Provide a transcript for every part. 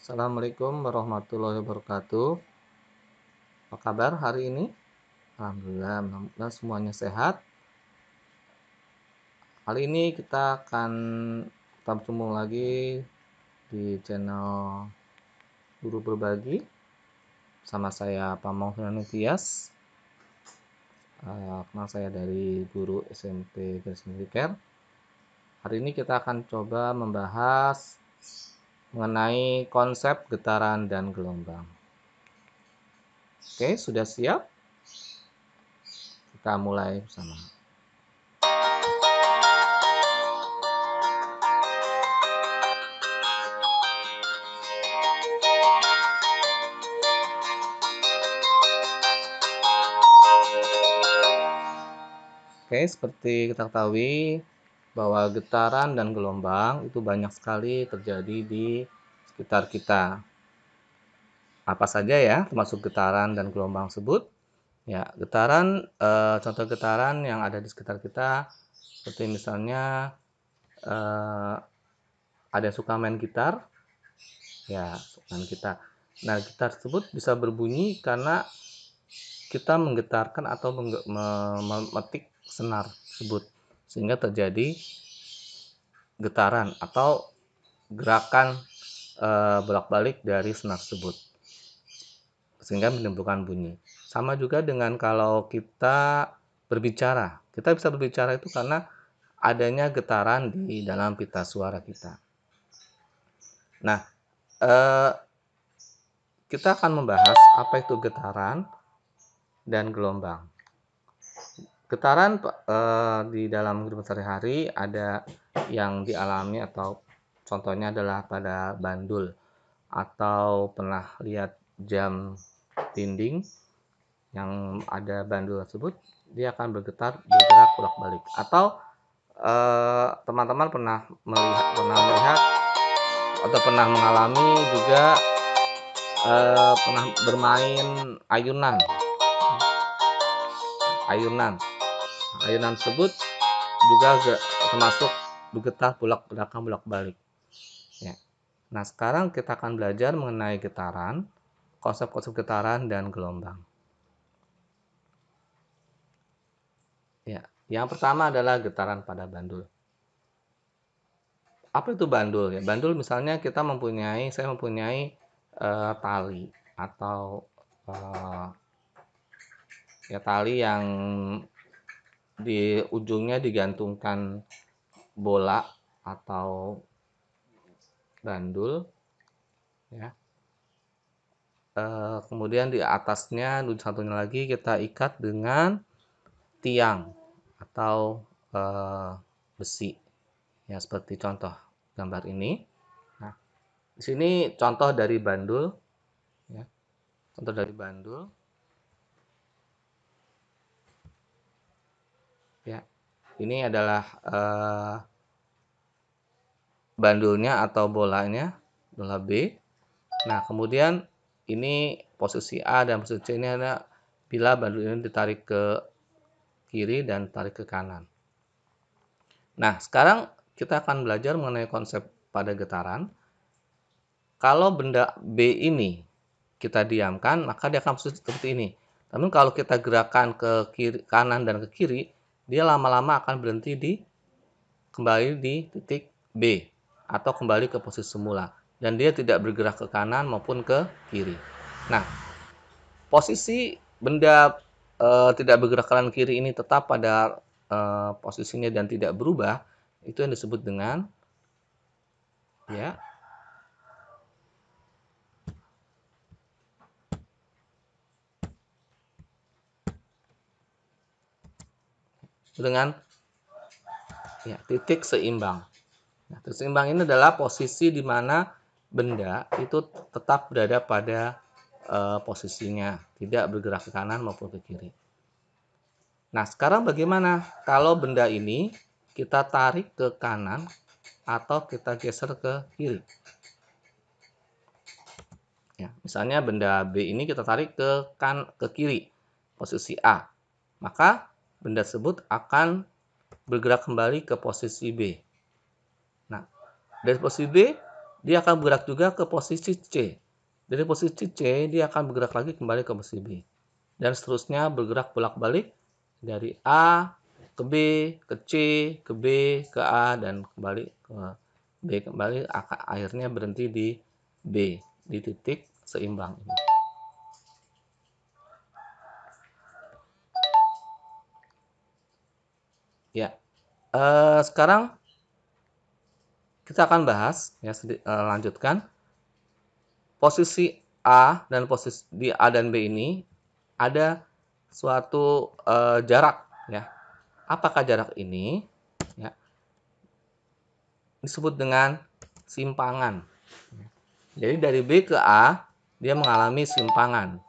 Assalamualaikum warahmatullahi wabarakatuh. Apa kabar hari ini? Alhamdulillah, mudah-mudahan semuanya sehat. Kali ini kita akan bertemu lagi di channel Guru Berbagi sama saya Pamong Tias. Kenal saya dari guru SMP Garis Militer. Hari ini kita akan coba membahas mengenai konsep getaran dan gelombang. Oke, sudah siap? Kita mulai bersama. Oke, seperti kita ketahui bahwa getaran dan gelombang itu banyak sekali terjadi di sekitar kita. Apa saja ya, termasuk getaran dan gelombang tersebut? Ya, getaran, contoh getaran yang ada di sekitar kita, seperti misalnya ada yang suka main gitar, ya, main gitar. Nah, gitar tersebut bisa berbunyi karena kita menggetarkan atau memetik senar tersebut, sehingga terjadi getaran atau gerakan bolak-balik dari senar tersebut, sehingga menimbulkan bunyi. Sama juga dengan kalau kita berbicara. Kita bisa berbicara itu karena adanya getaran di dalam pita suara kita. Nah, kita akan membahas apa itu getaran dan gelombang. Getaran di dalam kehidupan sehari-hari ada yang dialami atau contohnya adalah pada bandul, atau pernah lihat jam dinding yang ada bandul tersebut, dia akan bergerak bolak-balik. Atau teman-teman pernah melihat atau pernah mengalami juga pernah bermain ayunan. Ayunan tersebut juga termasuk bergetar bolak-balik. Ya. Nah, sekarang kita akan belajar mengenai getaran, konsep-konsep getaran dan gelombang. Ya, yang pertama adalah getaran pada bandul. Apa itu bandul? Ya, bandul misalnya saya mempunyai tali atau ya tali yang di ujungnya digantungkan bola atau bandul, ya. Kemudian di atasnya satunya lagi kita ikat dengan tiang atau besi, ya, seperti contoh gambar ini. Nah, di sini contoh dari bandul, ya. Contoh dari bandul, ya. Ini adalah bandulnya atau bolanya, bola B. Nah, kemudian ini posisi A dan posisi C ini ada bila bandul ini ditarik ke kiri dan tarik ke kanan. Nah, sekarang kita akan belajar mengenai konsep pada getaran. Kalau benda B ini kita diamkan, maka dia akan seperti ini. Namun kalau kita gerakan ke kiri, kanan dan ke kiri, dia lama-lama akan berhenti kembali di titik B atau kembali ke posisi semula, dan dia tidak bergerak ke kanan maupun ke kiri. Nah, posisi benda tidak bergerak kanan kiri ini tetap pada posisinya dan tidak berubah, itu yang disebut dengan titik seimbang. Nah, titik seimbang ini adalah posisi di mana benda itu tetap berada pada posisinya, tidak bergerak ke kanan maupun ke kiri. Nah, sekarang bagaimana kalau benda ini kita tarik ke kanan atau kita geser ke kiri? Ya, misalnya benda B ini kita tarik ke kiri, posisi A. Maka benda tersebut akan bergerak kembali ke posisi B. Nah, dari posisi B, dia akan bergerak juga ke posisi C. Dari posisi C, dia akan bergerak lagi kembali ke posisi B. Dan seterusnya bergerak bolak-balik dari A ke B, ke C, ke B, ke A, dan kembali ke B. Kembali akhirnya berhenti di B, di titik seimbang ini. Ya, sekarang kita akan bahas, ya, lanjutkan. Posisi A dan posisi di A dan B ini ada suatu jarak, ya. Apakah jarak ini, ya, disebut dengan simpangan. Jadi dari B ke A dia mengalami simpangan,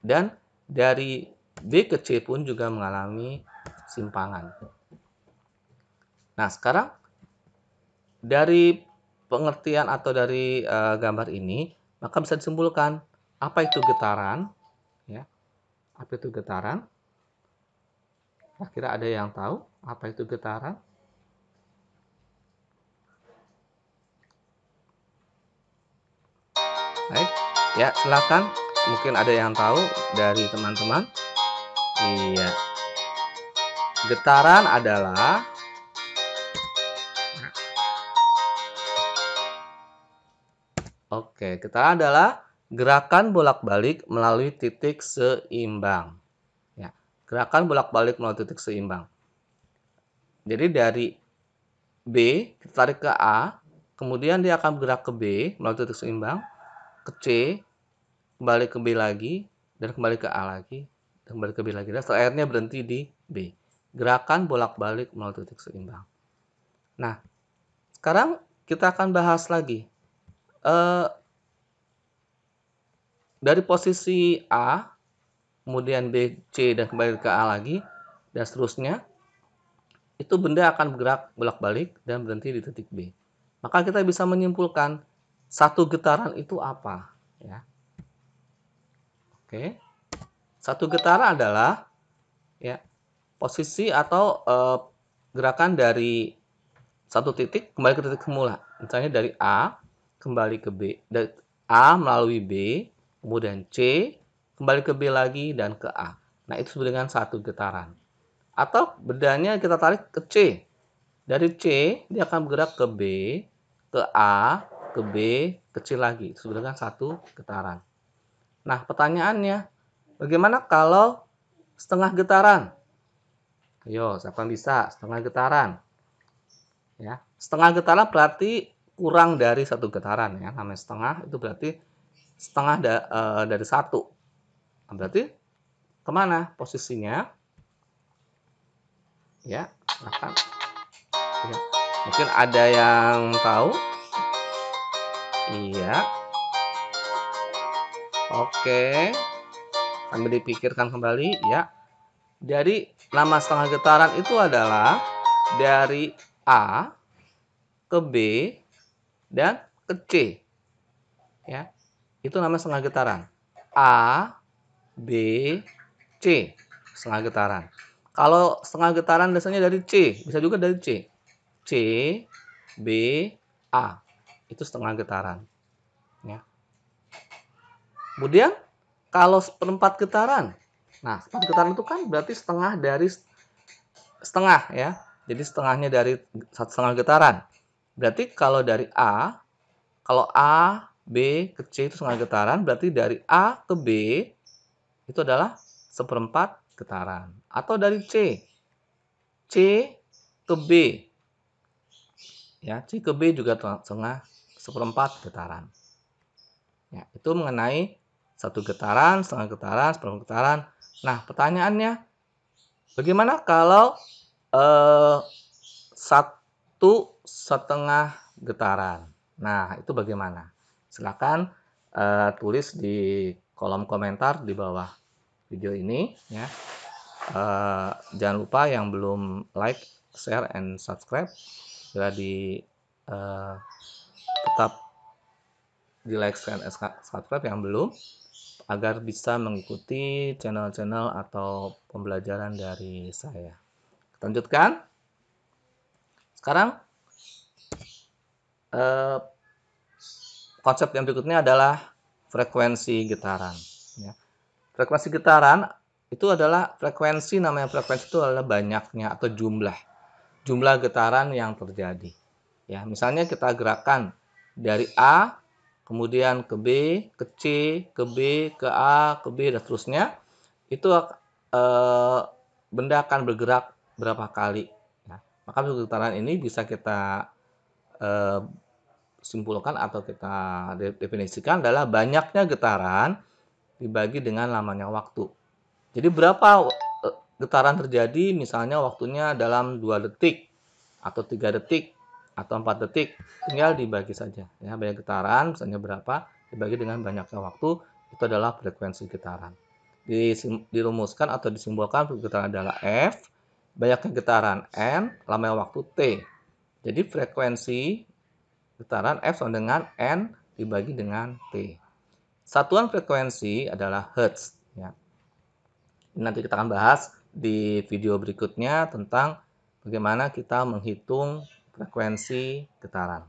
dan dari B ke C pun juga mengalami simpangan. Nah, sekarang dari pengertian atau dari gambar ini, maka bisa disimpulkan apa itu getaran, ya. Apa itu getaran? Kira-kira ada yang tahu apa itu getaran? Baik, ya silakan. Mungkin ada yang tahu dari teman-teman. Iya, getaran adalah getaran adalah gerakan bolak-balik melalui titik seimbang. Ya, gerakan bolak-balik melalui titik seimbang. Jadi dari B kita tarik ke A, kemudian dia akan bergerak ke B melalui titik seimbang, ke C, kembali ke B lagi, dan kembali ke A lagi, dan kembali ke B lagi. Dan akhirnya berhenti di B. Gerakan bolak-balik melalui titik seimbang. Nah, sekarang kita akan bahas lagi. Dari posisi A, kemudian B, C, dan kembali ke A lagi, dan seterusnya, itu benda akan bergerak bolak-balik dan berhenti di titik B. Maka kita bisa menyimpulkan satu getaran itu apa, ya. Oke. Satu getaran adalah, ya, posisi atau gerakan dari satu titik kembali ke titik semula. Misalnya dari A kembali ke B, dari A melalui B, kemudian C kembali ke B lagi dan ke A. Nah, itu disebut dengan satu getaran. Atau bendanya kita tarik ke C. Dari C dia akan bergerak ke B, ke A, ke B, ke C lagi. Itu disebut dengan satu getaran. Nah, pertanyaannya, bagaimana kalau setengah getaran? Ayo, siapa yang bisa setengah getaran? Ya, setengah getaran berarti kurang dari satu getaran, ya. Namanya setengah itu berarti setengah dari satu. Nah, berarti kemana posisinya? Ya, silakan. Ya. Mungkin ada yang tahu? Iya. Oke. Sambil dipikirkan kembali, ya. Jadi nama setengah getaran itu adalah dari A ke B dan ke C. Ya. Itu nama setengah getaran. A, B, C. Setengah getaran. Kalau setengah getaran biasanya dari C, bisa juga dari C. C, B, A. Itu setengah getaran. Ya. Kemudian kalau seperempat getaran. Nah, seperempat getaran itu kan berarti setengah dari setengah, ya. Jadi setengahnya dari satu setengah getaran. Berarti kalau dari A, kalau A, B ke C itu setengah getaran, berarti dari A ke B itu adalah seperempat getaran. Atau dari C, C ke B, ya, C ke B juga setengah seperempat getaran. Ya, itu mengenai satu getaran, setengah getaran, seperempat getaran. Nah, pertanyaannya, bagaimana kalau satu setengah getaran? Nah, itu bagaimana? Silakan tulis di kolom komentar di bawah video ini, ya. Jangan lupa yang belum like, share, and subscribe, segera tetap di like, share, and subscribe yang belum, agar bisa mengikuti channel-channel atau pembelajaran dari saya. Kita lanjutkan. Sekarang konsep yang berikutnya adalah frekuensi getaran. Ya. Frekuensi getaran itu adalah frekuensi, namanya frekuensi itu adalah banyaknya atau jumlah getaran yang terjadi. Ya, misalnya kita gerakan dari A, kemudian ke B, ke C, ke B, ke A, ke B, dan seterusnya, itu benda akan bergerak berapa kali. Ya. Maka getaran ini bisa kita simpulkan atau kita definisikan adalah banyaknya getaran dibagi dengan lamanya waktu. Jadi berapa getaran terjadi, misalnya waktunya dalam 2 detik, atau 3 detik, atau 4 detik, tinggal dibagi saja. Ya, banyak getaran, misalnya berapa, dibagi dengan banyaknya waktu, itu adalah frekuensi getaran. Dirumuskan atau disimbolkan getaran adalah F, banyaknya getaran N, lamanya waktu T. Jadi frekuensi getaran F sama dengan N dibagi dengan T. Satuan frekuensi adalah Hertz. Ya. Nanti kita akan bahas di video berikutnya tentang bagaimana kita menghitung frekuensi getaran.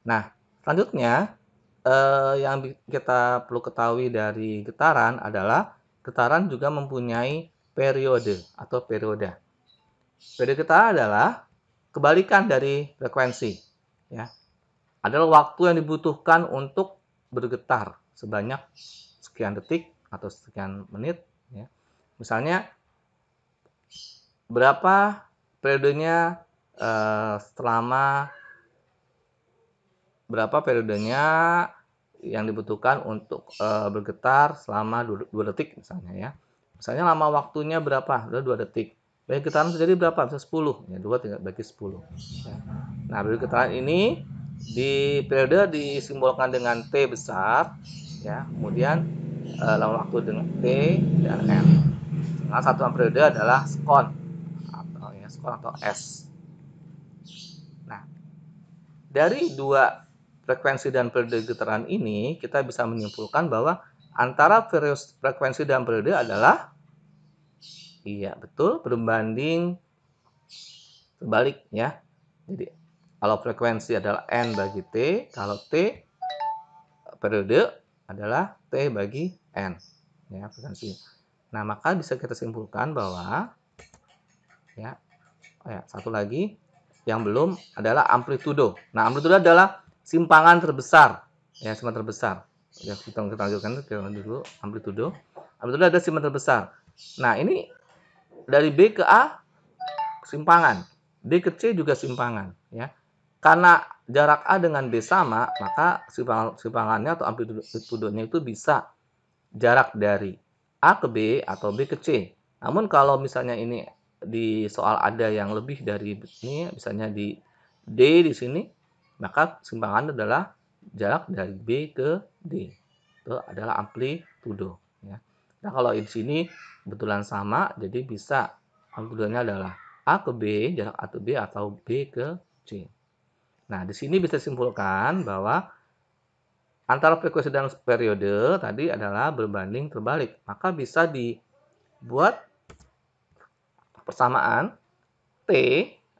Nah, selanjutnya yang kita perlu ketahui dari getaran adalah getaran juga mempunyai periode atau perioda. Periode getaran adalah kebalikan dari frekuensi. Ya. Adalah waktu yang dibutuhkan untuk bergetar sebanyak sekian detik atau sekian menit. Ya. Misalnya, berapa periodenya berapa periodenya yang dibutuhkan untuk bergetar selama 2 detik misalnya ya. Misalnya lama waktunya berapa? Udah 2 detik. Bagi getaran terjadi berapa? Bisa 10. Ya, 2 tinggal bagi 10. Ya. Nah, bagi getaran ini di periode disimbolkan dengan T besar ya. Kemudian lama waktu dengan T dan N. Nah, satuan periode adalah sekon atau S. Nah, dari dua frekuensi dan periode getaran ini, kita bisa menyimpulkan bahwa antara frekuensi dan periode adalah, iya betul, berbanding terbalik ya. Jadi, kalau frekuensi adalah N bagi T, kalau T periode adalah T bagi N. Ya, frekuensi. Nah, maka bisa kita simpulkan bahwa, ya, satu lagi yang belum adalah amplitudo. Nah, amplitudo adalah simpangan terbesar. Ya, simpangan terbesar. Ya, kita lanjutkan dulu amplitudo. Amplitudo ada simpangan terbesar. Nah, ini dari B ke A simpangan. D ke C juga simpangan. Ya. Karena jarak A dengan B sama, maka simpangannya atau amplitudonya itu bisa jarak dari A ke B atau B ke C. Namun kalau misalnya ini di soal ada yang lebih dari ini, misalnya di D di sini, maka simpangan adalah jarak dari B ke D. Itu adalah amplitudo. Ya. Nah, kalau di sini kebetulan sama, jadi bisa amplitudonya adalah A ke B, jarak A ke B, atau B ke C. Nah, di sini bisa disimpulkan bahwa antara frekuensi dan periode tadi adalah berbanding terbalik. Maka bisa dibuat persamaan T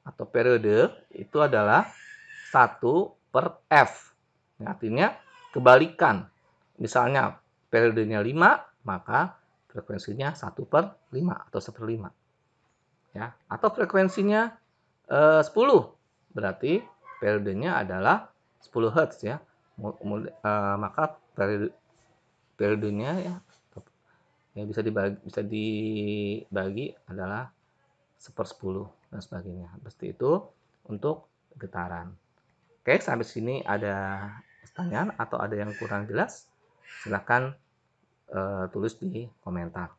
atau periode itu adalah 1 per F. Ya, artinya kebalikan. Misalnya periodenya 5, maka frekuensinya 1 per 5 atau 1/5. Ya, atau frekuensinya 10, berarti periodenya adalah 10 Hz ya. Maka periodenya ya bisa dibagi adalah 1/10 dan sebagainya. Seperti itu untuk getaran. Oke, sampai sini ada pertanyaan atau ada yang kurang jelas? Silakan tulis di komentar.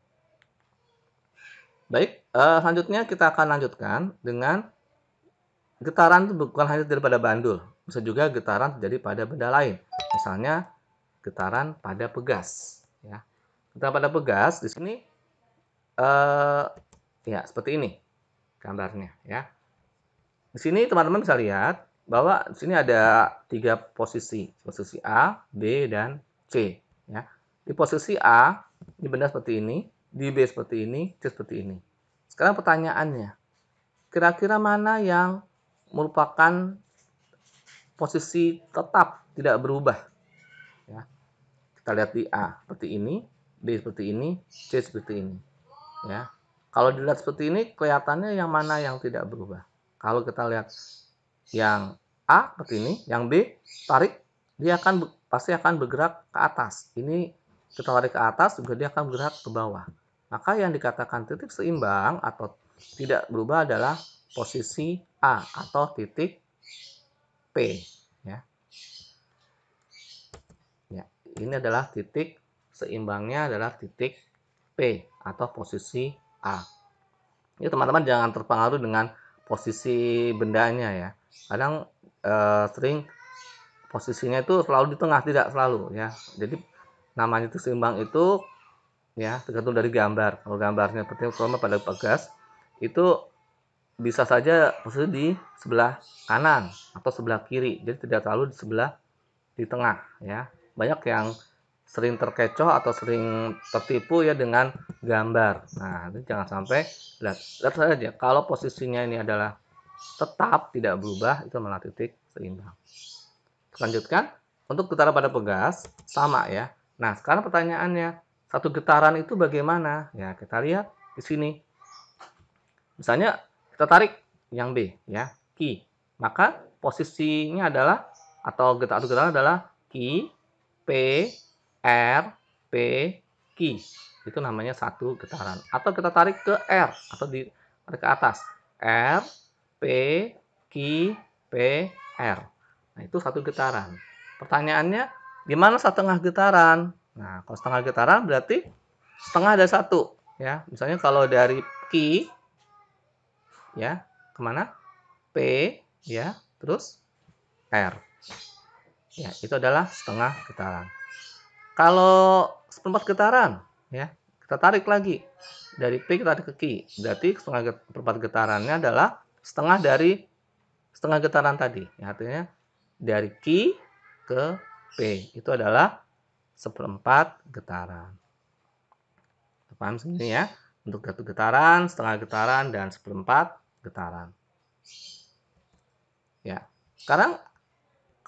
Baik, selanjutnya kita akan lanjutkan dengan getaran itu bukan hanya terjadi pada bandul, bisa juga getaran terjadi pada benda lain. Misalnya getaran pada pegas. Ya. Getaran pada pegas di sini ya seperti ini gambarnya. Ya. Di sini teman-teman bisa lihat bahwa di sini ada 3 posisi A, B, dan C. Ya. Di posisi A, di benda seperti ini, di B seperti ini, C seperti ini. Sekarang pertanyaannya, kira-kira mana yang merupakan posisi tetap tidak berubah. Ya. Kita lihat di A seperti ini, B seperti ini, C seperti ini. Ya. Kalau dilihat seperti ini, kelihatannya yang mana yang tidak berubah. Kalau kita lihat yang A seperti ini, yang B tarik, dia pasti akan bergerak ke atas. Ini kita tarik ke atas, juga dia akan bergerak ke bawah. Maka yang dikatakan titik seimbang atau tidak berubah adalah posisi A atau titik P. Ya. Ya, ini adalah titik seimbangnya adalah titik P atau posisi A. Ini teman-teman jangan terpengaruh dengan posisi bendanya ya. Kadang sering posisinya itu selalu di tengah, tidak selalu ya. Jadi namanya titik seimbang itu ya tergantung dari gambar. Kalau gambarnya seperti pada pegas itu bisa saja posisi di sebelah kanan atau sebelah kiri. Jadi tidak selalu di tengah ya. Banyak yang sering terkecoh atau sering tertipu ya dengan gambar. Nah, itu jangan sampai lihat saja kalau posisinya ini adalah tetap tidak berubah, itu malah titik seimbang. Lanjutkan, untuk getaran pada pegas sama ya. Nah, sekarang pertanyaannya, satu getaran itu bagaimana? Ya, kita lihat di sini. Misalnya kita tarik yang B ya, Q. Maka posisinya adalah atau getaran adalah Q, P, R, P, Q. Itu namanya satu getaran. Atau kita tarik ke R atau tarik ke atas. R, P, Q, P, R. Nah, itu satu getaran. Pertanyaannya, di mana setengah getaran? Nah, kalau setengah getaran berarti setengah ada satu. Ya, misalnya kalau dari Q, ya, kemana? P, ya, terus R. Ya, itu adalah setengah getaran. Kalau seperempat getaran, ya, kita tarik lagi. Dari P kita tarik ke Q. Berarti seperempat getarannya adalah setengah dari setengah getaran tadi. Ya, artinya dari Q ke P. Itu adalah seperempat getaran. Paham sini ya? Untuk satu getaran, setengah getaran, dan seperempat getaran. Ya. Sekarang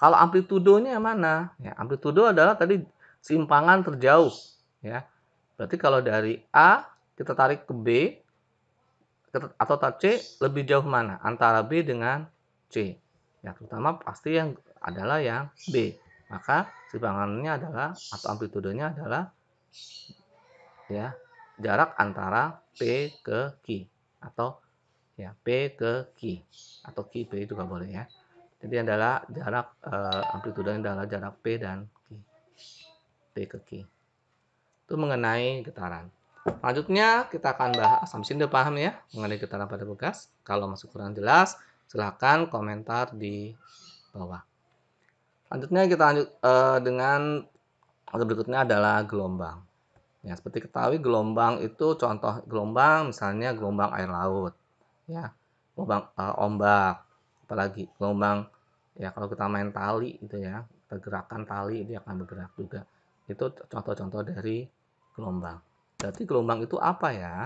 kalau amplitudonya mana? Ya, amplitudo adalah tadi simpangan terjauh, ya. Berarti kalau dari A kita tarik ke B atau C lebih jauh mana? Antara B dengan C. Ya, terutama pasti yang adalah yang B. Maka simpangannya adalah atau amplitudonya adalah ya jarak antara P ke Q atau ya P ke Q atau Q P juga boleh ya. Jadi adalah jarak amplitudenya adalah jarak P dan Q. P ke Q. Itu mengenai getaran. Selanjutnya kita akan bahas, sampai sini udah paham ya mengenai getaran pada bekas. Kalau masih kurang jelas, silahkan komentar di bawah. Selanjutnya kita lanjut dengan berikutnya adalah gelombang. Ya, seperti ketahui gelombang itu contoh gelombang misalnya gelombang air laut, ya, gelombang ombak, apalagi gelombang ya kalau kita main tali itu ya, pergerakan tali dia akan bergerak juga. Itu contoh-contoh dari gelombang. Berarti gelombang itu apa ya?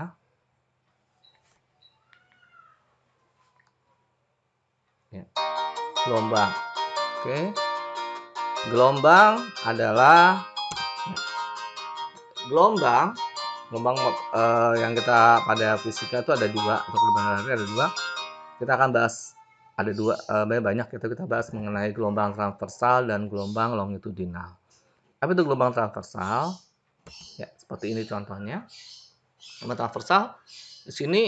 Ya, gelombang. Oke. Gelombang adalah gelombang yang kita pada fisika itu ada dua, untuk gelombang ada dua. Kita akan bahas ada dua, banyak kita bahas mengenai gelombang transversal dan gelombang longitudinal. Apa itu gelombang transversal? Ya, seperti ini contohnya. Gelombang transversal di sini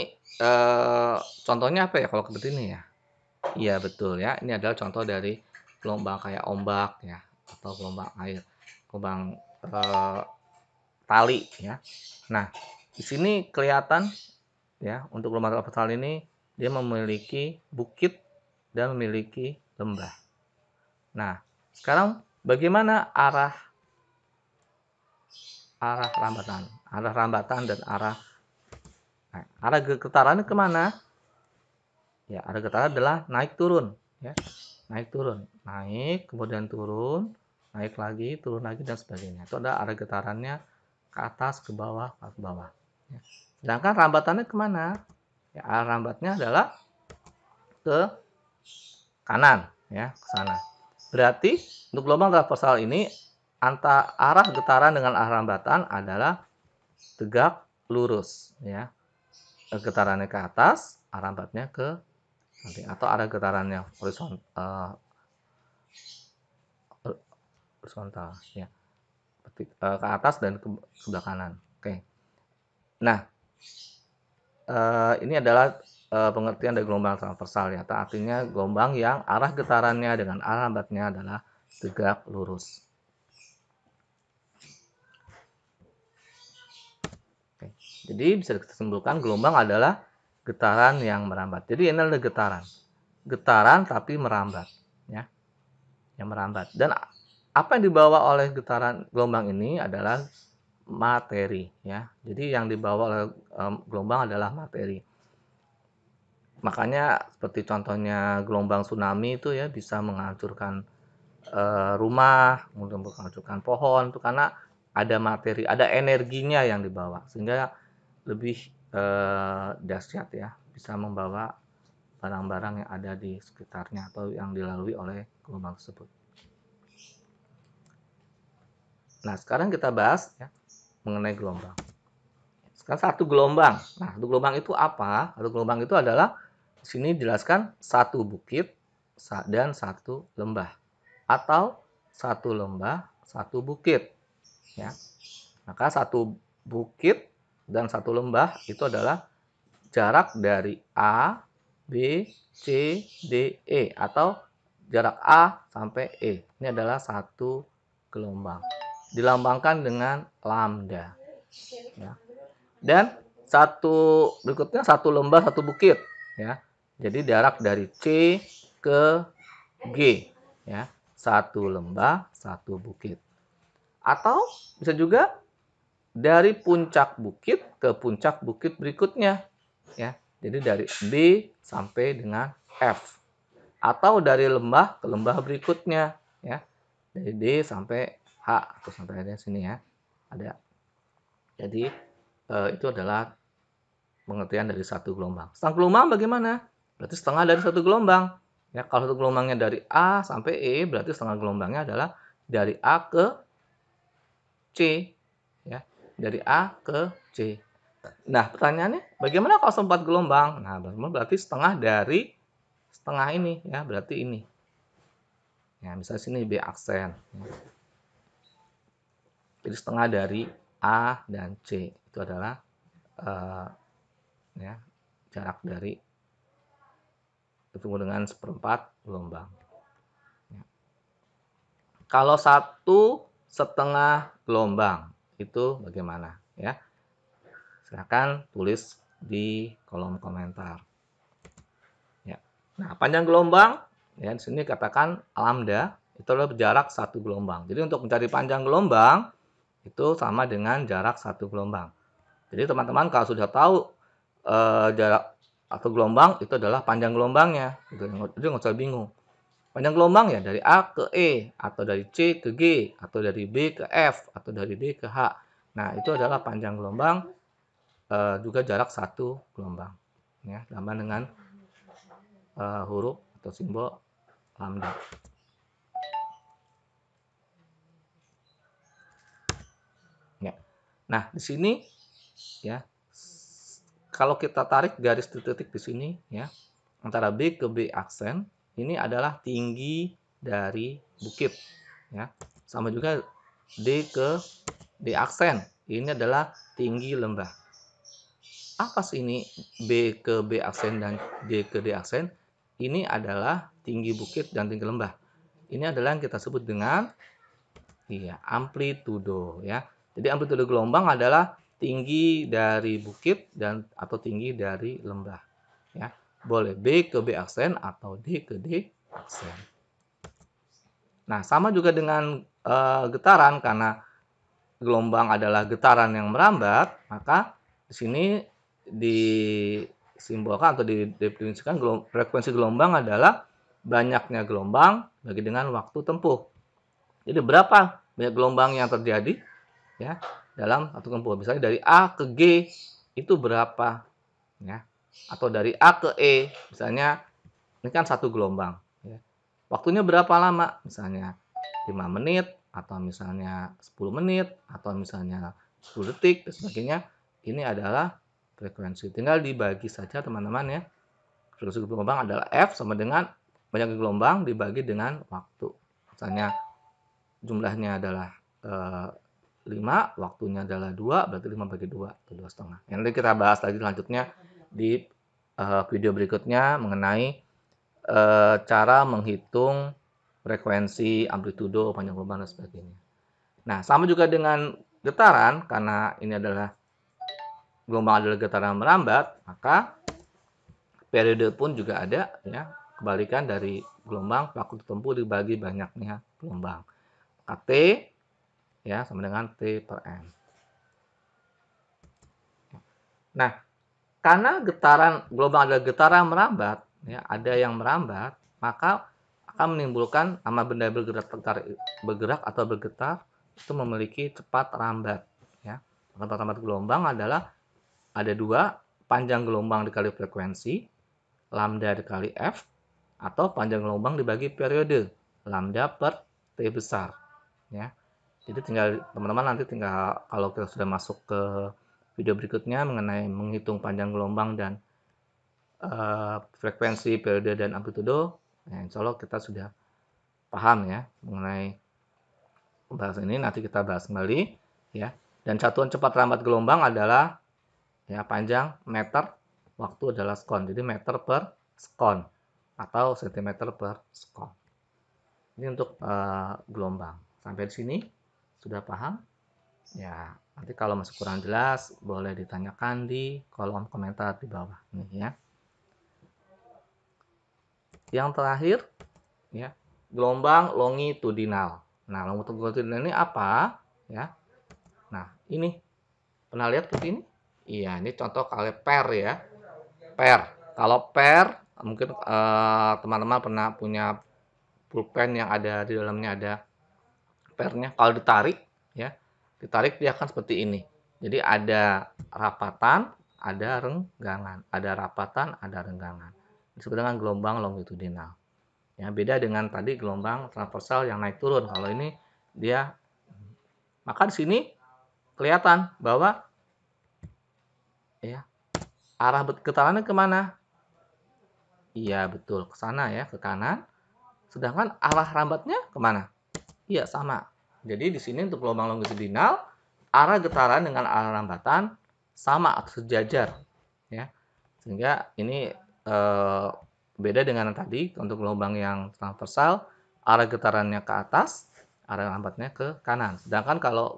contohnya apa ya kalau seperti ini ya? Iya betul ya. Ini adalah contoh dari gelombang kayak ombak ya atau gelombang air, gelombang tali ya. Nah, di sini kelihatan ya untuk gelombang transversal ini dia memiliki bukit dan memiliki lembah. Nah, sekarang bagaimana arah rambatan dan arah getarannya kemana? Ya, arah getaran adalah naik turun ya. Naik turun, naik kemudian turun, naik lagi, turun lagi dan sebagainya. Itu ada arah getarannya ke atas, ke bawah, ke bawah. Ya. Sedangkan rambatannya kemana? Ya, arah rambatnya adalah ke kanan, ya, ke sana. Berarti untuk gelombang transversal ini antara arah getaran dengan arah lambatan adalah tegak lurus, ya. Getarannya ke atas, arah lambatnya ke samping, atau arah getarannya horizontal, ya. Ke atas dan ke sebelah kanan. Oke. Nah, ini adalah pengertian dari gelombang transversal, ya. Artinya gelombang yang arah getarannya dengan arah lambatnya adalah tegak lurus. Oke. Jadi bisa kita simpulkan gelombang adalah getaran yang merambat. Jadi ini adalah getaran. Getaran tapi merambat, ya. Yang merambat. Dan apa yang dibawa oleh getaran gelombang ini adalah materi, ya. Jadi yang dibawa oleh gelombang adalah materi. Makanya seperti contohnya gelombang tsunami itu, ya, bisa menghancurkan rumah, kemudian menghancurkan pohon, itu karena ada materi, ada energinya yang dibawa, sehingga lebih dahsyat, ya, bisa membawa barang-barang yang ada di sekitarnya atau yang dilalui oleh gelombang tersebut. Nah, sekarang kita bahas, ya, mengenai gelombang. Sekarang satu gelombang. Nah, satu gelombang itu apa? Satu gelombang itu adalah di sini dijelaskan satu bukit dan satu lembah, atau satu lembah, satu bukit, ya. Maka satu bukit dan satu lembah itu adalah jarak dari A, B, C, D, E, atau jarak A sampai E. Ini adalah satu gelombang. Dilambangkan dengan lambda, ya. Dan berikutnya satu lembah, satu bukit, ya. Jadi jarak dari C ke G, ya. Satu lembah, satu bukit. Atau bisa juga dari puncak bukit ke puncak bukit berikutnya, ya. Jadi dari B sampai dengan F. Atau dari lembah ke lembah berikutnya, ya. Dari D sampai H atau sampai ada sini, ya. Ada. Jadi itu adalah pengertian dari satu gelombang. Setengah gelombang bagaimana? Berarti setengah dari satu gelombang. Ya, kalau satu gelombangnya dari A sampai E, berarti setengah gelombangnya adalah dari A ke C. Ya, dari A ke C. Nah, pertanyaannya, bagaimana kalau sempat gelombang? Nah, berarti setengah dari setengah ini, ya, berarti ini. Ya, misalnya sini B aksen. Jadi setengah dari A dan C itu adalah ya, jarak dari ketemu dengan seperempat gelombang. Ya. Kalau satu setengah gelombang itu bagaimana, ya? Silakan tulis di kolom komentar. Ya. Nah, panjang gelombang, ya, di sini katakan lambda itu adalah jarak satu gelombang. Jadi untuk mencari panjang gelombang itu sama dengan jarak satu gelombang. Jadi teman-teman kalau sudah tahu jarak atau gelombang itu adalah panjang gelombangnya, gitu. Jadi nggak usah bingung. Panjang gelombang ya dari A ke E, atau dari C ke G, atau dari B ke F, atau dari D ke H. Nah, itu adalah panjang gelombang, juga jarak satu gelombang, ya, sama dengan huruf atau simbol lambda. Ya. Nah, di sini, ya, kalau kita tarik garis titik-titik di sini, ya, antara B ke B aksen, ini adalah tinggi dari bukit, ya. Sama juga D ke D aksen, ini adalah tinggi lembah. Apa sih ini B ke B aksen dan D ke D aksen? Ini adalah tinggi bukit dan tinggi lembah. Ini adalah yang kita sebut dengan amplitudo, ya. Jadi amplitudo gelombang adalah tinggi dari bukit dan atau tinggi dari lembah, ya. Boleh B ke B aksen atau D ke D aksen. Nah, sama juga dengan getaran, karena gelombang adalah getaran yang merambat, maka di sini disimbolkan atau didefinisikan frekuensi gelombang adalah banyaknya gelombang bagi dengan waktu tempuh. Jadi berapa banyak gelombang yang terjadi, ya, dalam satu tempuh. Misalnya dari A ke G itu berapa, ya, atau dari A ke E, misalnya ini kan satu gelombang, ya. waktunya berapa lama, misalnya 5 menit, atau misalnya 10 menit, atau misalnya 10 detik, dan sebagainya. Ini adalah frekuensi. Tinggal dibagi saja teman-teman ya. Frekuensi gelombang adalah F sama dengan banyaknya gelombang dibagi dengan waktu. Misalnya jumlahnya adalah 5, waktunya adalah 2, berarti 5 bagi 2, atau 2,5. Nanti kita bahas lagi selanjutnya di video berikutnya mengenai cara menghitung frekuensi, amplitudo, panjang gelombang, dan sebagainya. Nah, sama juga dengan getaran, karena ini adalah gelombang adalah getaran merambat, maka periode pun juga ada, ya, kebalikan dari gelombang, waktu tempuh dibagi banyaknya gelombang. Maka T, ya, sama dengan T per M. Nah, karena gelombang adalah getaran merambat, ya, ada yang merambat, maka akan menimbulkan sama benda bergerak atau bergetar itu memiliki cepat rambat. Ya. Cepat rambat gelombang adalah ada dua, panjang gelombang dikali frekuensi, lambda dikali F, atau panjang gelombang dibagi periode, lambda per T besar. Ya. Jadi teman-teman nanti tinggal kalau kita sudah masuk ke video berikutnya mengenai menghitung panjang gelombang dan frekuensi, periode, dan amplitudo, ya, insya Allah kita sudah paham ya mengenai pembahasan ini. Nanti kita bahas kembali ya. Dan satuan cepat lambat gelombang adalah ya panjang meter, waktu adalah sekon. Jadi meter per sekon atau sentimeter per sekon. Ini untuk gelombang. Sampai di sini sudah paham? Ya, nanti kalau masih kurang jelas boleh ditanyakan di kolom komentar di bawah nih ya. Yang terakhir ya, gelombang longitudinal. Nah, longitudinal ini apa? Ya. Nah, ini pernah lihat seperti ini? Iya, ini contoh kali per ya. Per. Kalau per, mungkin teman-teman pernah punya pulpen yang ada di dalamnya ada pernya. Kalau ditarik, ya, ditarik dia akan seperti ini. Jadi ada rapatan, ada renggangan. Ada rapatan, ada renggangan. Disebut dengan gelombang longitudinal. Ya, beda dengan tadi gelombang transversal yang naik turun. Kalau ini dia, maka di sini kelihatan bahwa ya arah getarannya kemana? Iya betul, ke sana ya, ke kanan. Sedangkan arah rambatnya kemana? Iya sama. Jadi di sini untuk gelombang longitudinal, arah getaran dengan arah rambatan sama atau sejajar. Ya, sehingga ini beda dengan yang tadi. Untuk gelombang yang transversal, arah getarannya ke atas, arah rambatnya ke kanan. Sedangkan kalau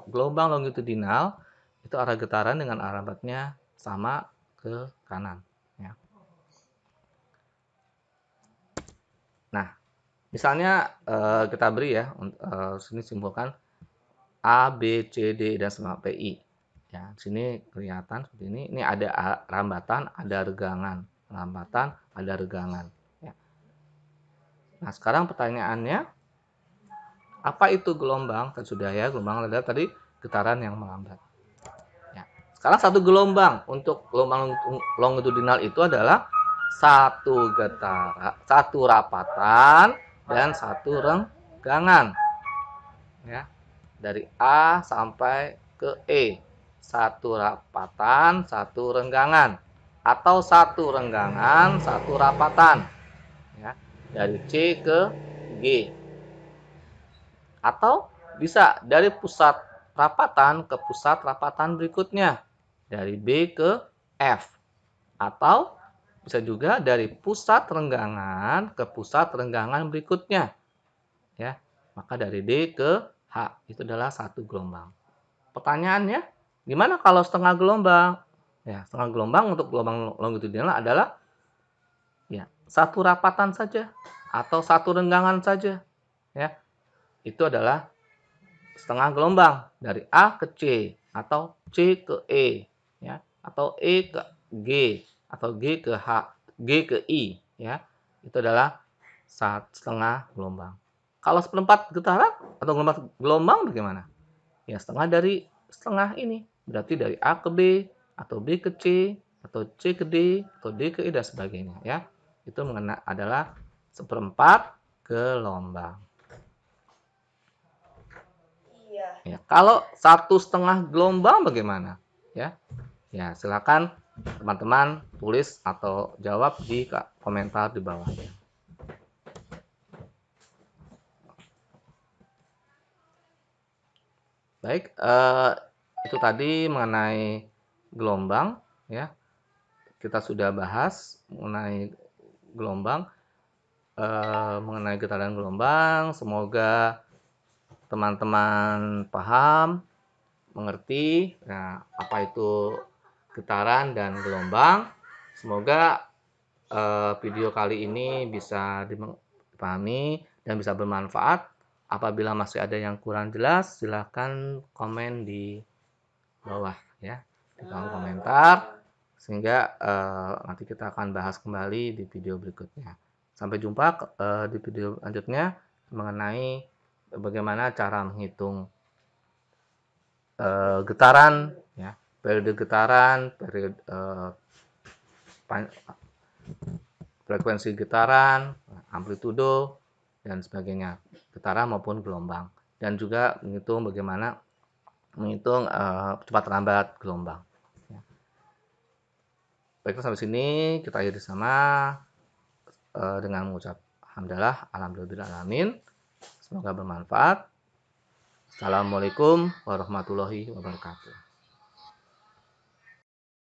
gelombang longitudinal, itu arah getaran dengan arah rambatnya sama ke kanan. Ya. Nah, misalnya kita beri ya, sini simpulkan A, B, C, D, dan sampai I. Ya, di sini kelihatan seperti ini. Ini ada rambatan, ada regangan. Rambatan, ada regangan. Ya. Nah, sekarang pertanyaannya, apa itu gelombang? Kan sudah ya, gelombang adalah tadi getaran yang melambat. Ya. Sekarang satu gelombang. Untuk gelombang longitudinal itu adalah satu rapatan dan satu renggangan. Ya. Dari A sampai ke E. Satu rapatan, satu renggangan. Atau satu renggangan, satu rapatan. Ya. Dari C ke G. Atau bisa dari pusat rapatan ke pusat rapatan berikutnya. Dari B ke F. Atau bisa juga dari pusat renggangan ke pusat renggangan berikutnya. Ya. Maka dari D ke H. Itu adalah satu gelombang. Pertanyaannya, gimana kalau setengah gelombang? Ya, setengah gelombang untuk gelombang longitudinal adalah ya, satu rapatan saja atau satu renggangan saja. Ya. Itu adalah setengah gelombang dari A ke C atau C ke E, ya, atau E ke G atau G ke H, G ke I, ya. Itu adalah setengah gelombang. Kalau seperempat getaran atau gelombang bagaimana? Ya, setengah dari setengah ini. Berarti dari A ke B atau B ke C atau C ke D atau D ke E dan sebagainya, ya. Itu adalah seperempat gelombang. Iya. Ya, kalau 1,5 gelombang bagaimana? Ya, silakan teman-teman tulis atau jawab di komentar di bawah. Baik, itu tadi mengenai gelombang, ya. Kita sudah bahas mengenai gelombang, mengenai getaran gelombang. Semoga teman-teman paham, mengerti, apa itu getaran dan gelombang. Semoga video kali ini bisa dipahami dan bisa bermanfaat. Apabila masih ada yang kurang jelas, silahkan komen di bawah, ya, di kolom komentar, sehingga nanti kita akan bahas kembali di video berikutnya. Sampai jumpa di video selanjutnya mengenai bagaimana cara menghitung getaran, ya, periode getaran, periode frekuensi getaran, amplitudo, dan sebagainya, getaran maupun gelombang, dan juga bagaimana menghitung cepat lambat gelombang. Baiklah, sampai sini kita akhiri sama dengan mengucap alhamdulillah, alhamdulillahirrahmanirrahim. Semoga bermanfaat. Assalamualaikum warahmatullahi wabarakatuh.